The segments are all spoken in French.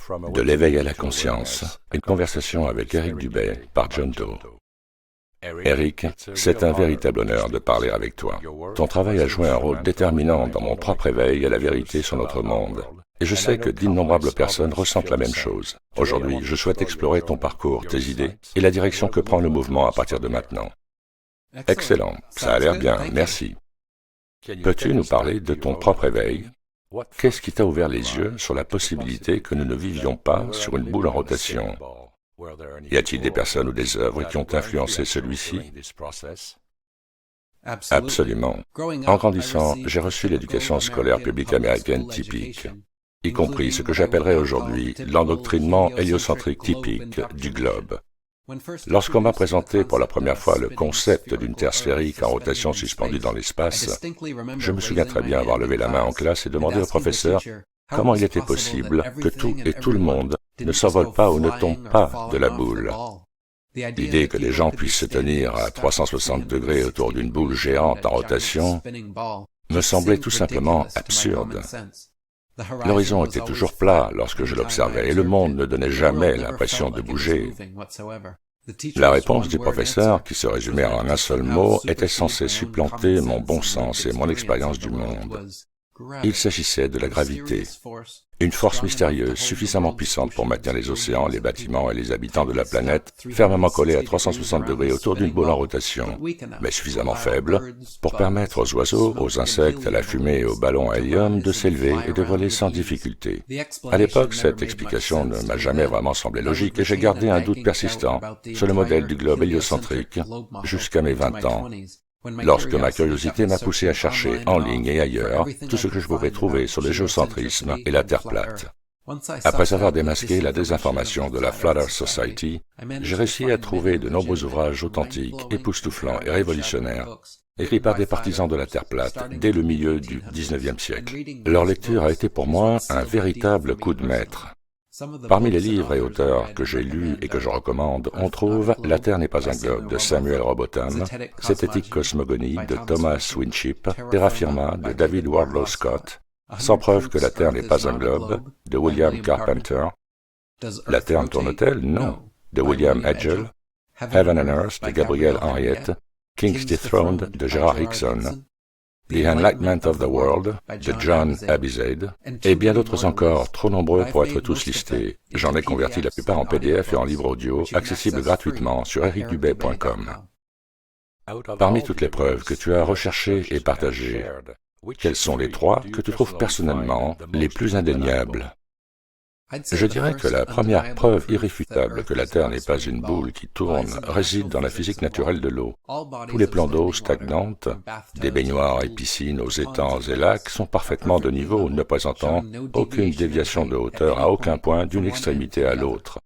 De l'éveil à la conscience, une conversation avec Eric Dubay par John Doe. Eric, c'est un véritable honneur de parler avec toi. Ton travail a joué un rôle déterminant dans mon propre éveil à la vérité sur notre monde. Et je sais que d'innombrables personnes ressentent la même chose. Aujourd'hui, je souhaite explorer ton parcours, tes idées et la direction que prend le mouvement à partir de maintenant. Excellent, ça a l'air bien, merci. Peux-tu nous parler de ton propre éveil? Qu'est-ce qui t'a ouvert les yeux sur la possibilité que nous ne vivions pas sur une boule en rotation? Y a-t-il des personnes ou des œuvres qui ont influencé celui-ci? Absolument. En grandissant, j'ai reçu l'éducation scolaire publique américaine typique, y compris ce que j'appellerais aujourd'hui l'endoctrinement héliocentrique typique du globe. Lorsqu'on m'a présenté pour la première fois le concept d'une Terre sphérique en rotation suspendue dans l'espace, je me souviens très bien avoir levé la main en classe et demandé au professeur comment il était possible que tout et tout le monde ne s'envole pas ou ne tombe pas de la boule. L'idée que les gens puissent se tenir à 360 degrés autour d'une boule géante en rotation me semblait tout simplement absurde. L'horizon était toujours plat lorsque je l'observais et le monde ne donnait jamais l'impression de bouger. La réponse du professeur, qui se résumait en un seul mot, était censée supplanter mon bon sens et mon expérience du monde. Il s'agissait de la gravité, une force mystérieuse suffisamment puissante pour maintenir les océans, les bâtiments et les habitants de la planète fermement collés à 360 degrés autour d'une boule en rotation, mais suffisamment faible pour permettre aux oiseaux, aux insectes, à la fumée et aux ballons à hélium de s'élever et de voler sans difficulté. À l'époque, cette explication ne m'a jamais vraiment semblé logique et j'ai gardé un doute persistant sur le modèle du globe héliocentrique jusqu'à mes 20 ans. Lorsque ma curiosité m'a poussé à chercher en ligne et ailleurs tout ce que je pouvais trouver sur le géocentrisme et la Terre plate. Après avoir démasqué la désinformation de la Flat Earth Society, j'ai réussi à trouver de nombreux ouvrages authentiques, époustouflants et révolutionnaires, écrits par des partisans de la Terre plate dès le milieu du XIXe siècle. Leur lecture a été pour moi un véritable coup de maître. Parmi les livres et auteurs que j'ai lus et que je recommande, on trouve « La Terre n'est pas un globe » de Samuel Robotham, Synthétique cosmogonie de Thomas Winship, Terra Firma de David Wardlaw Scott, Sans preuve que la Terre n'est pas un globe de William Carpenter, La Terre tourne-t-elle? Non, de William Edgell, Heaven and Earth de Gabriel Henriette, King's Dethroned de Gerard Hickson, The Enlightenment of the World de John Abizade, et bien d'autres encore, trop nombreux pour être tous listés. J'en ai converti la plupart en PDF et en livre audio, accessibles gratuitement sur ericdubay.com. Parmi toutes les preuves que tu as recherchées et partagées, quelles sont les trois que tu trouves personnellement les plus indéniables? Je dirais que la première preuve irréfutable que la Terre n'est pas une boule qui tourne réside dans la physique naturelle de l'eau. Tous les plans d'eau stagnantes, des baignoires et piscines aux étangs et lacs sont parfaitement de niveau, ne présentant aucune déviation de hauteur à aucun point d'une extrémité à l'autre.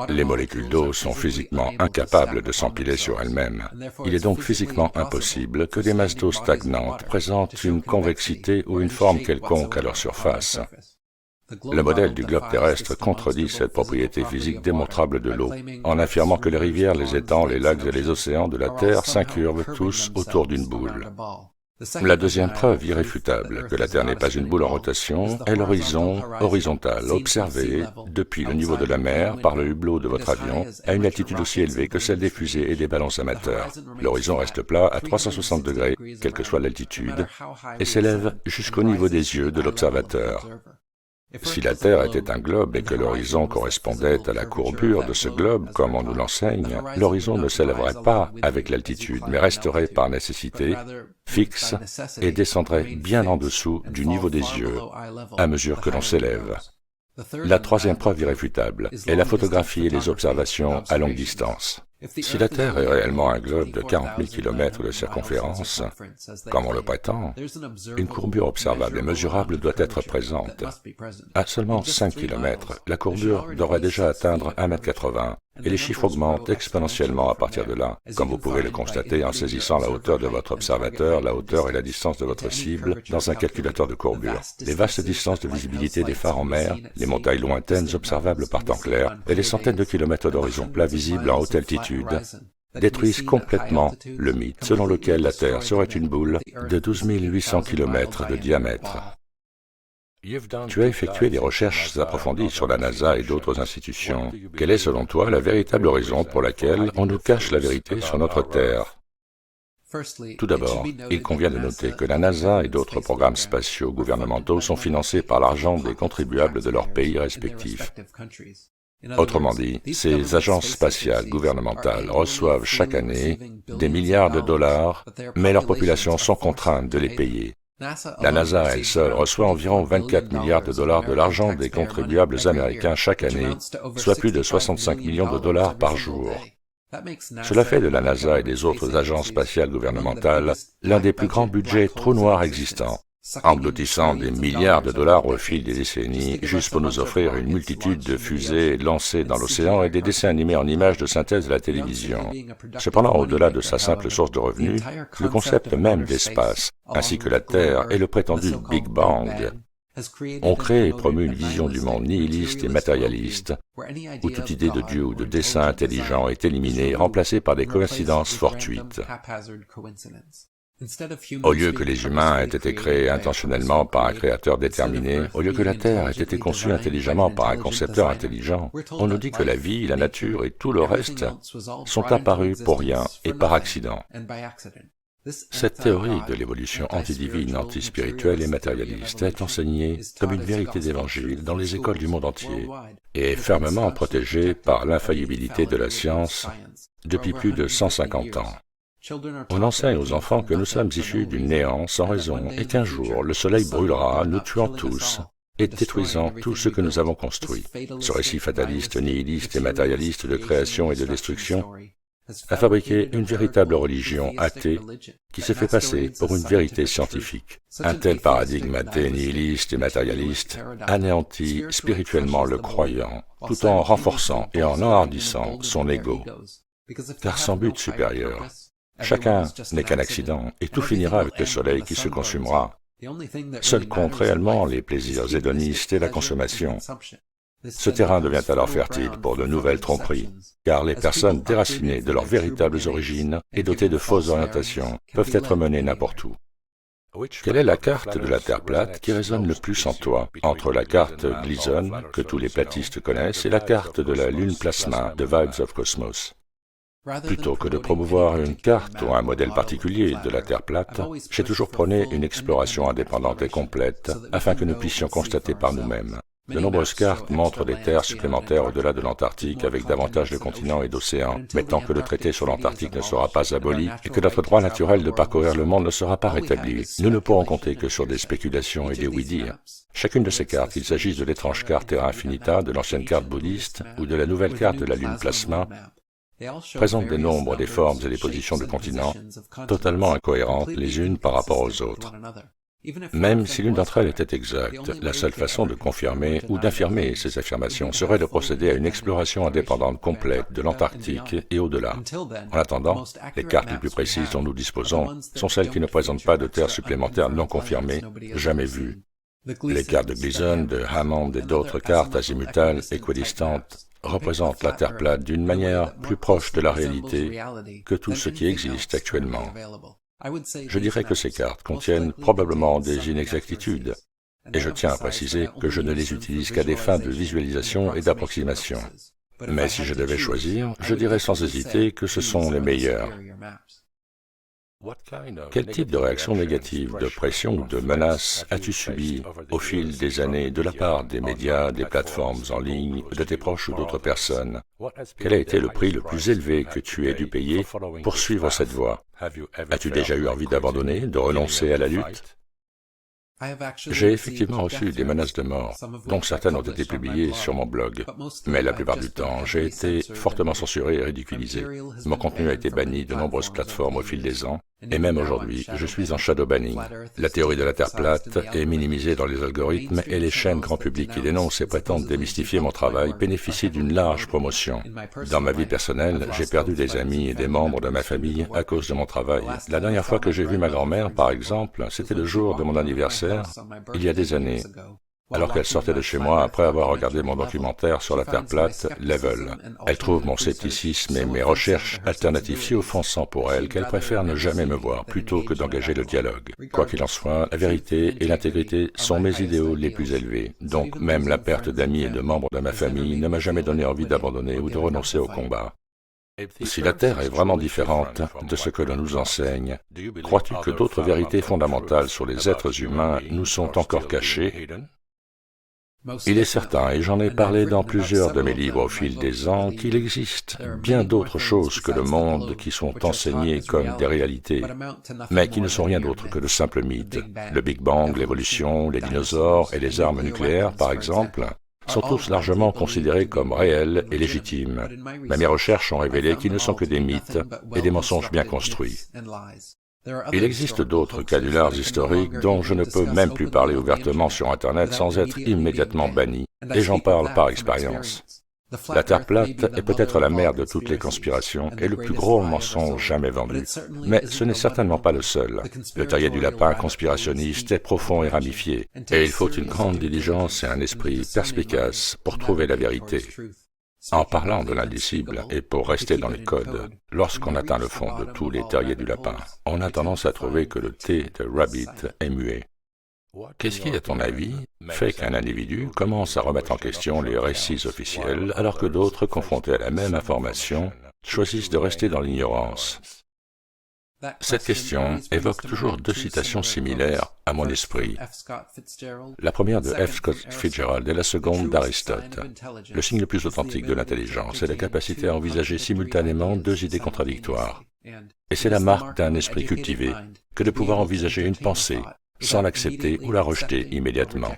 Les molécules d'eau sont physiquement incapables de s'empiler sur elles-mêmes. Il est donc physiquement impossible que des masses d'eau stagnantes présentent une convexité ou une forme quelconque à leur surface. Le modèle du globe terrestre contredit cette propriété physique démontrable de l'eau, en affirmant que les rivières, les étangs, les lacs et les océans de la Terre s'incurvent tous autour d'une boule. La deuxième preuve irréfutable que la Terre n'est pas une boule en rotation est l'horizon horizontal observé depuis le niveau de la mer par le hublot de votre avion à une altitude aussi élevée que celle des fusées et des ballons amateurs. L'horizon reste plat à 360 degrés, quelle que soit l'altitude, et s'élève jusqu'au niveau des yeux de l'observateur. Si la Terre était un globe et que l'horizon correspondait à la courbure de ce globe, comme on nous l'enseigne, l'horizon ne s'élèverait pas avec l'altitude, mais resterait par nécessité fixe et descendrait bien en dessous du niveau des yeux à mesure que l'on s'élève. La troisième preuve irréfutable est la photographie et les observations à longue distance. Si la Terre est réellement un globe de 40 000 km de circonférence, comme on le prétend, une courbure observable et mesurable doit être présente. À seulement 5 km, la courbure devrait déjà atteindre 1,80 m, et les chiffres augmentent exponentiellement à partir de là, comme vous pouvez le constater en saisissant la hauteur de votre observateur, la hauteur et la distance de votre cible dans un calculateur de courbure. Les vastes distances de visibilité des phares en mer, les montagnes lointaines observables par temps clair, et les centaines de kilomètres d'horizon plat visibles en haute altitude détruisent complètement le mythe selon lequel la Terre serait une boule de 12 800 km de diamètre. Tu as effectué des recherches approfondies sur la NASA et d'autres institutions. Quelle est, selon toi, la véritable raison pour laquelle on nous cache la vérité sur notre Terre? Tout d'abord, il convient de noter que la NASA et d'autres programmes spatiaux gouvernementaux sont financés par l'argent des contribuables de leurs pays respectifs. Autrement dit, ces agences spatiales gouvernementales reçoivent chaque année des milliards de dollars, mais leurs populations sont contraintes de les payer. La NASA, elle seule, reçoit environ 24 milliards de dollars de l'argent des contribuables américains chaque année, soit plus de 65 millions de dollars par jour. Cela fait de la NASA et des autres agences spatiales gouvernementales l'un des plus grands budgets trous noirs existants, engloutissant des milliards de dollars au fil des décennies, juste pour nous offrir une multitude de fusées lancées dans l'océan et des dessins animés en images de synthèse de la télévision. Cependant, au-delà de sa simple source de revenus, le concept même d'espace, ainsi que la Terre et le prétendu Big Bang, ont créé et promu une vision du monde nihiliste et matérialiste, où toute idée de Dieu ou de dessein intelligent est éliminée et remplacée par des coïncidences fortuites. Au lieu que les humains aient été créés intentionnellement par un créateur déterminé, au lieu que la Terre ait été conçue intelligemment par un concepteur intelligent, on nous dit que la vie, la nature et tout le reste sont apparus pour rien et par accident. Cette théorie de l'évolution antidivine, antispirituelle et matérialiste est enseignée comme une vérité d'évangile dans les écoles du monde entier et est fermement protégée par l'infaillibilité de la science depuis plus de 150 ans. On enseigne aux enfants que nous sommes issus du néant sans raison et qu'un jour le soleil brûlera, nous tuant tous et détruisant tout ce que nous avons construit. Ce récit fataliste, nihiliste et matérialiste de création et de destruction a fabriqué une véritable religion athée qui se fait passer pour une vérité scientifique. Un tel paradigme athée, nihiliste et matérialiste anéantit spirituellement le croyant, tout en renforçant et en enhardissant son ego. Car sans but supérieur, chacun n'est qu'un accident et tout finira avec le soleil qui se consumera. Seul compte réellement les plaisirs hédonistes et la consommation. Ce terrain devient alors fertile pour de nouvelles tromperies, car les personnes déracinées de leurs véritables origines et dotées de fausses orientations peuvent être menées n'importe où. Quelle est la carte de la Terre plate qui résonne le plus en toi, entre la carte Gleason, que tous les platistes connaissent, et la carte de la Lune Plasma de Vibes of Cosmos? Plutôt que de promouvoir une carte ou un modèle particulier de la Terre plate, j'ai toujours prôné une exploration indépendante et complète afin que nous puissions constater par nous-mêmes. De nombreuses cartes montrent des terres supplémentaires au-delà de l'Antarctique avec davantage de continents et d'océans, mais tant que le traité sur l'Antarctique ne sera pas aboli et que notre droit naturel de parcourir le monde ne sera pas rétabli, nous ne pourrons compter que sur des spéculations et des oui-dire. Chacune de ces cartes, qu'il s'agisse de l'étrange carte Terra Infinita, de l'ancienne carte bouddhiste ou de la nouvelle carte de la Lune Plasma, présente des nombres, des formes et des positions de continents totalement incohérentes les unes par rapport aux autres. Même si l'une d'entre elles était exacte, la seule façon de confirmer ou d'infirmer ces affirmations serait de procéder à une exploration indépendante complète de l'Antarctique et au-delà. En attendant, les cartes les plus précises dont nous disposons sont celles qui ne présentent pas de terres supplémentaires non confirmées, jamais vues. Les cartes de Gleason, de Hammond et d'autres cartes azimutales équidistantes représentent la Terre plate d'une manière plus proche de la réalité que tout ce qui existe actuellement. Je dirais que ces cartes contiennent probablement des inexactitudes, et je tiens à préciser que je ne les utilise qu'à des fins de visualisation et d'approximation. Mais si je devais choisir, je dirais sans hésiter que ce sont les meilleurs. Quel type de réaction négative, de pression ou de menace as-tu subi au fil des années de la part des médias, des plateformes en ligne, de tes proches ou d'autres personnes? Quel a été le prix le plus élevé que tu aies dû payer pour suivre cette voie? As-tu déjà eu envie d'abandonner, de renoncer à la lutte? J'ai effectivement reçu des menaces de mort, dont certaines ont été publiées sur mon blog, mais la plupart du temps, j'ai été fortement censuré et ridiculisé. Mon contenu a été banni de nombreuses plateformes au fil des ans, et même aujourd'hui, je suis en shadow banning. La théorie de la Terre plate est minimisée dans les algorithmes et les chaînes grand public qui dénoncent et prétendent démystifier mon travail bénéficient d'une large promotion. Dans ma vie personnelle, j'ai perdu des amis et des membres de ma famille à cause de mon travail. La dernière fois que j'ai vu ma grand-mère, par exemple, c'était le jour de mon anniversaire, il y a des années. alors qu'elle sortait de chez moi après avoir regardé mon documentaire sur la Terre plate, Level. Elle trouve mon scepticisme et mes recherches alternatives si offensants pour elle qu'elle préfère ne jamais me voir plutôt que d'engager le dialogue. Quoi qu'il en soit, la vérité et l'intégrité sont mes idéaux les plus élevés, donc même la perte d'amis et de membres de ma famille ne m'a jamais donné envie d'abandonner ou de renoncer au combat. Si la Terre est vraiment différente de ce que l'on nous enseigne, crois-tu que d'autres vérités fondamentales sur les êtres humains nous sont encore cachées? Il est certain, et j'en ai parlé dans plusieurs de mes livres au fil des ans, qu'il existe bien d'autres choses que le monde qui sont enseignées comme des réalités, mais qui ne sont rien d'autre que de simples mythes. Le Big Bang, l'évolution, les dinosaures et les armes nucléaires, par exemple, sont tous largement considérés comme réels et légitimes. Mais mes recherches ont révélé qu'ils ne sont que des mythes et des mensonges bien construits. Il existe d'autres canulars historiques dont je ne peux même plus parler ouvertement sur Internet sans être immédiatement banni, et j'en parle par expérience. La Terre plate est peut-être la mère de toutes les conspirations et le plus gros mensonge jamais vendu. Mais ce n'est certainement pas le seul. Le terrier du lapin conspirationniste est profond et ramifié, et il faut une grande diligence et un esprit perspicace pour trouver la vérité. En parlant de l'indicible, et pour rester dans les codes, lorsqu'on atteint le fond de tous les terriers du lapin, on a tendance à trouver que le T de rabbit est muet. Qu'est-ce qui, à ton avis, fait qu'un individu commence à remettre en question les récits officiels, alors que d'autres, confrontés à la même information, choisissent de rester dans l'ignorance? Cette question évoque toujours deux citations similaires à mon esprit. La première de F. Scott Fitzgerald et la seconde d'Aristote. Le signe le plus authentique de l'intelligence est la capacité à envisager simultanément deux idées contradictoires. Et c'est la marque d'un esprit cultivé que de pouvoir envisager une pensée sans l'accepter ou la rejeter immédiatement.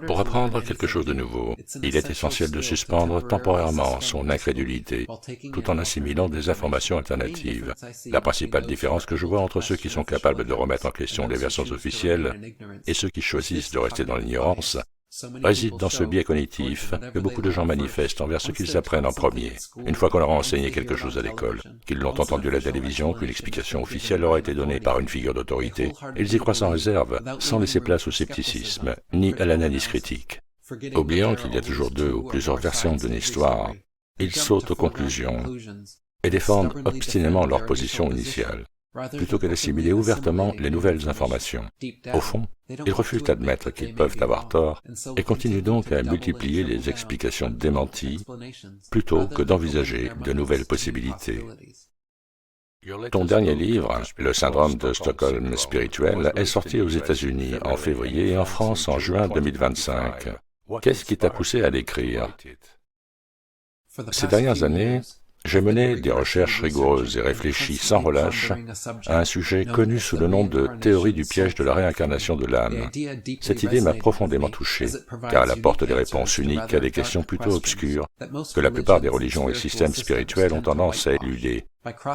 Pour apprendre quelque chose de nouveau, il est essentiel de suspendre temporairement son incrédulité, tout en assimilant des informations alternatives. La principale différence que je vois entre ceux qui sont capables de remettre en question les versions officielles et ceux qui choisissent de rester dans l'ignorance réside dans ce biais cognitif que beaucoup de gens manifestent envers ce qu'ils apprennent en premier. Une fois qu'on leur a enseigné quelque chose à l'école, qu'ils l'ont entendu à la télévision, qu'une explication officielle leur a été donnée par une figure d'autorité, ils y croient sans réserve, sans laisser place au scepticisme, ni à l'analyse critique. Oubliant qu'il y a toujours deux ou plusieurs versions d'une histoire, ils sautent aux conclusions et défendent obstinément leur position initiale, plutôt que d'assimiler ouvertement les nouvelles informations. Au fond, ils refusent d'admettre qu'ils peuvent avoir tort et continuent donc à multiplier les explications démenties plutôt que d'envisager de nouvelles possibilités. Ton dernier livre, Le syndrome de Stockholm spirituel, est sorti aux États-Unis en février et en France en juin 2025. Qu'est-ce qui t'a poussé à l'écrire? Ces dernières années, j'ai mené des recherches rigoureuses et réfléchies sans relâche à un sujet connu sous le nom de théorie du piège de la réincarnation de l'âme. Cette idée m'a profondément touché, car elle apporte des réponses uniques à des questions plutôt obscures que la plupart des religions et systèmes spirituels ont tendance à éluder.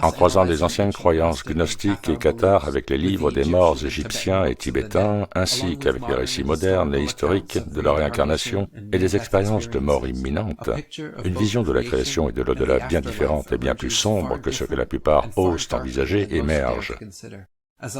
En croisant les anciennes croyances gnostiques et cathares avec les livres des morts égyptiens et tibétains, ainsi qu'avec les récits modernes et historiques de la réincarnation et des expériences de mort imminente, une vision de la création et de l'au-delà bien différente et bien plus sombre que ce que la plupart osent envisager émerge.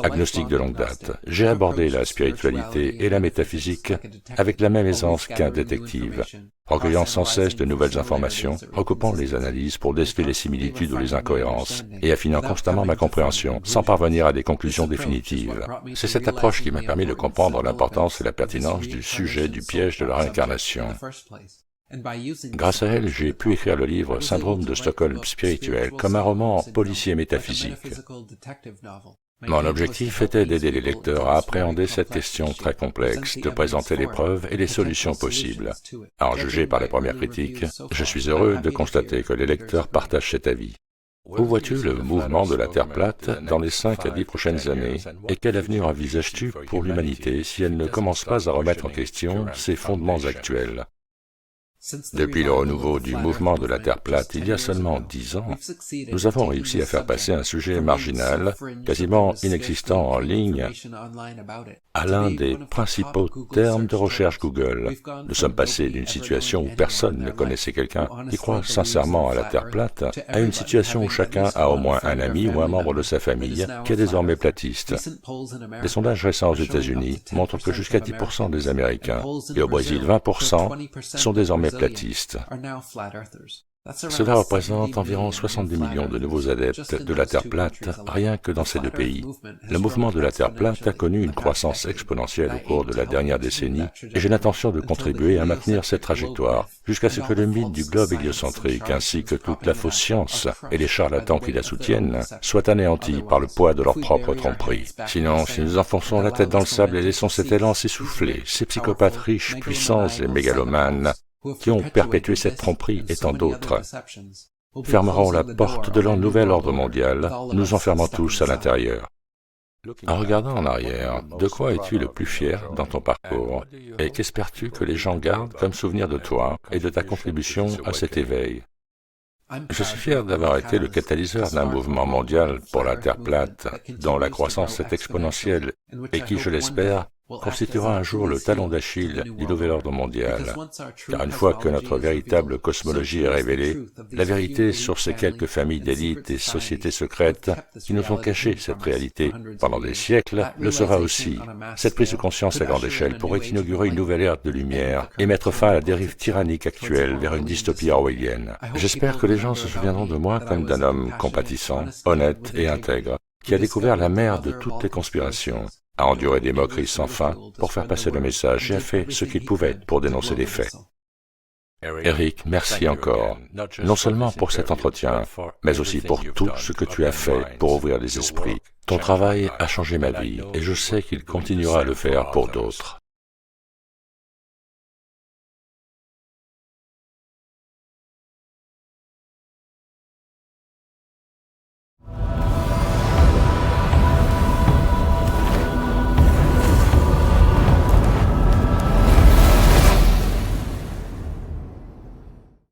Agnostique de longue date, j'ai abordé la spiritualité et la métaphysique avec la même aisance qu'un détective, recueillant sans cesse de nouvelles informations, recoupant les analyses pour déceler les similitudes ou les incohérences, et affinant constamment ma compréhension, sans parvenir à des conclusions définitives. C'est cette approche qui m'a permis de comprendre l'importance et la pertinence du sujet du piège de la réincarnation. Grâce à elle, j'ai pu écrire le livre Syndrome de Stockholm spirituel comme un roman policier métaphysique. Mon objectif était d'aider les lecteurs à appréhender cette question très complexe, de présenter les preuves et les solutions possibles. À en juger par les premières critiques, je suis heureux de constater que les lecteurs partagent cet avis. Où vois-tu le mouvement de la Terre plate dans les 5 à 10 prochaines années, et quel avenir envisages-tu pour l'humanité si elle ne commence pas à remettre en question ses fondements actuels? Depuis le renouveau du mouvement de la Terre plate il y a seulement 10 ans, nous avons réussi à faire passer un sujet marginal, quasiment inexistant en ligne, à l'un des principaux termes de recherche Google. Nous sommes passés d'une situation où personne ne connaissait quelqu'un qui croit sincèrement à la Terre plate, à une situation où chacun a au moins un ami ou un membre de sa famille qui est désormais platiste. Des sondages récents aux États-Unis montrent que jusqu'à 10% des Américains, et au Brésil 20%, sont désormais platistes. Cela représente environ 70 millions de nouveaux adeptes de la Terre plate, rien que dans ces deux pays. Le mouvement de la Terre plate a connu une croissance exponentielle au cours de la dernière décennie, et j'ai l'intention de contribuer à maintenir cette trajectoire, jusqu'à ce que le mythe du globe héliocentrique, ainsi que toute la fausse science et les charlatans qui la soutiennent, soient anéantis par le poids de leur propre tromperie. Sinon, si nous enfonçons la tête dans le sable et laissons cet élan s'essouffler, ces psychopathes riches, puissants et mégalomanes, qui ont perpétué cette tromperie et tant d'autres, fermeront la porte de leur nouvel ordre mondial, nous enfermant tous à l'intérieur. En regardant en arrière, de quoi es-tu le plus fier dans ton parcours? Et qu'espères-tu que les gens gardent comme souvenir de toi et de ta contribution à cet éveil? Je suis fier d'avoir été le catalyseur d'un mouvement mondial pour la Terre plate, dont la croissance est exponentielle et qui, je l'espère, constituera un jour le talon d'Achille du nouvel ordre mondial. Car une fois que notre véritable cosmologie est révélée, la vérité sur ces quelques familles d'élites et sociétés secrètes qui nous ont caché cette réalité pendant des siècles le sera aussi. Cette prise de conscience à grande échelle pourrait inaugurer une nouvelle ère de lumière et mettre fin à la dérive tyrannique actuelle vers une dystopie orwellienne. J'espère que les gens se souviendront de moi comme d'un homme compatissant, honnête et intègre, qui a découvert la mère de toutes les conspirations, a enduré des moqueries sans fin pour faire passer le message et a fait ce qu'il pouvait pour dénoncer les faits. Eric, merci encore, non seulement pour cet entretien, mais aussi pour tout ce que tu as fait pour ouvrir les esprits. Ton travail a changé ma vie et je sais qu'il continuera à le faire pour d'autres.